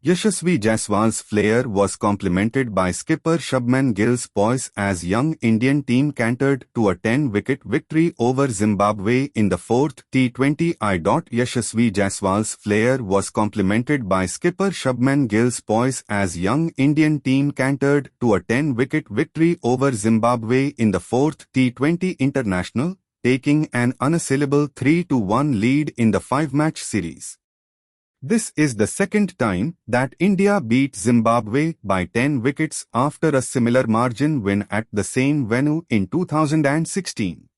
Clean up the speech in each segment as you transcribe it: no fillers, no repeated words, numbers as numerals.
Yashasvi Jaiswal's flair was complemented by skipper Shubman Gill's poise as young Indian team cantered to a 10-wicket victory over Zimbabwe in the fourth T20I. Yashasvi Jaiswal's flair was complemented by skipper Shubman Gill's poise as young Indian team cantered to a 10-wicket victory over Zimbabwe in the fourth T20 International, taking an unassailable 3-1 lead in the 5-match series. This is the second time that India beat Zimbabwe by 10 wickets after a similar margin win at the same venue in 2016.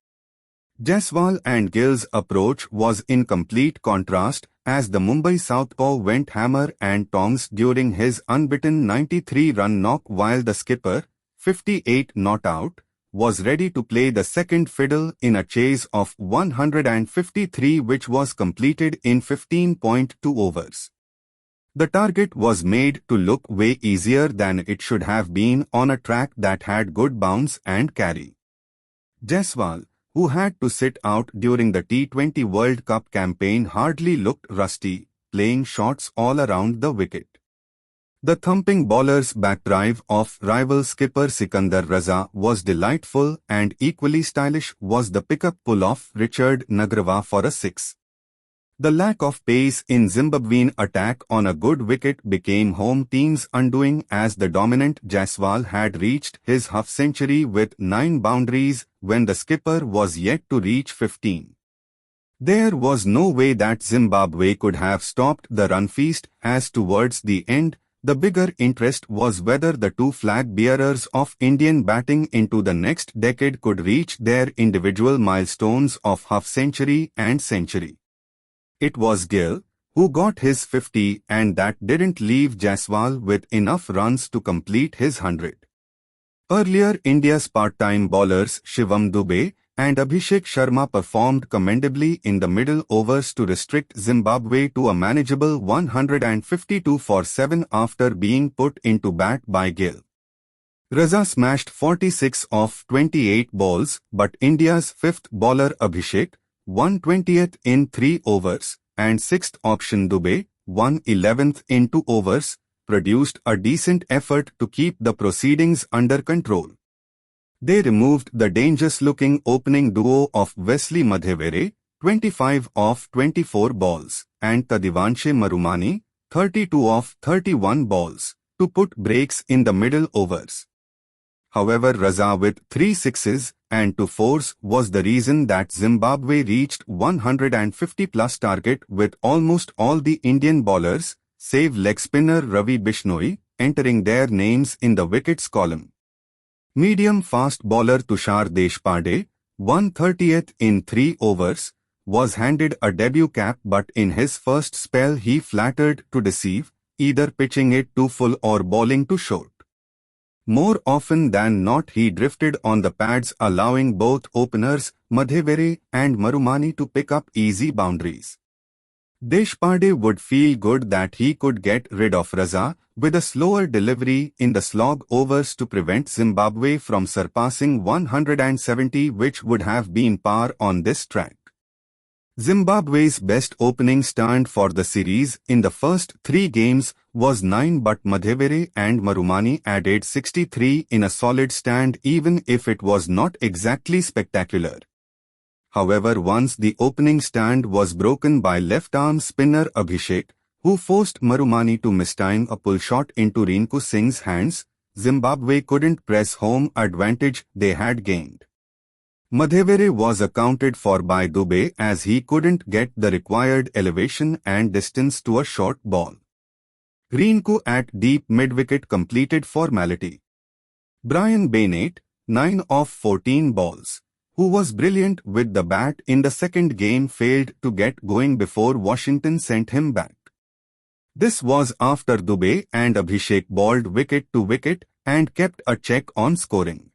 Jaiswal and Gill's approach was in complete contrast as the Mumbai southpaw went hammer and tongs during his unbeaten 93-run knock while the skipper, 58 not out, was ready to play the second fiddle in a chase of 153 which was completed in 15.2 overs. The target was made to look way easier than it should have been on a track that had good bounce and carry. Jaiswal, who had to sit out during the T20 World Cup campaign, hardly looked rusty, playing shots all around the wicket. The thumping bowler's backdrive of rival skipper Sikandar Raza was delightful, and equally stylish was the pickup pull of Richard Nagarwa for a 6. The lack of pace in Zimbabwean attack on a good wicket became home team's undoing as the dominant Jaiswal had reached his half-century with 9 boundaries when the skipper was yet to reach 15. There was no way that Zimbabwe could have stopped the run feast as towards the end, the bigger interest was whether the two flag bearers of Indian batting into the next decade could reach their individual milestones of half-century and century. It was Gill who got his 50, and that didn't leave Jaiswal with enough runs to complete his 100. Earlier, India's part-time bowlers Shivam Dube and Abhishek Sharma performed commendably in the middle overs to restrict Zimbabwe to a manageable 152 for 7 after being put into bat by Gill. Raza smashed 46 of 28 balls, but India's fifth bowler Abhishek, 1/20th in 3 overs, and sixth option Dube, 1/11th in 2 overs, produced a decent effort to keep the proceedings under control. They removed the dangerous-looking opening duo of Wesley Madhevere, 25 of 24 balls, and Tadivanshe Marumani, 32 of 31 balls, to put breaks in the middle overs. However, Raza with 3 sixes and 2 fours was the reason that Zimbabwe reached 150-plus target with almost all the Indian bowlers, save leg spinner Ravi Bishnoi, entering their names in the wickets column. Medium-fast bowler Tushar Deshpande, 1/30th in 3 overs, was handed a debut cap, but in his first spell he flattered to deceive, either pitching it too full or bowling too short. More often than not he drifted on the pads, allowing both openers, Madhevere and Marumani, to pick up easy boundaries. Deshpande would feel good that he could get rid of Raza with a slower delivery in the slog overs to prevent Zimbabwe from surpassing 170, which would have been par on this track. Zimbabwe's best opening stand for the series in the first 3 games was 9, but Madhevere and Marumani added 63 in a solid stand, even if it was not exactly spectacular. However, once the opening stand was broken by left-arm spinner Abhishek, who forced Marumani to mistime a pull shot into Rinku Singh's hands, Zimbabwe couldn't press home advantage they had gained. Madhevere was accounted for by Dube as he couldn't get the required elevation and distance to a short ball. Rinku at deep mid-wicket completed formality. Brian Bennett, 9 of 14 balls, who was brilliant with the bat in the second game, failed to get going before Washington sent him back. This was after Dube and Abhishek bowled wicket to wicket and kept a check on scoring.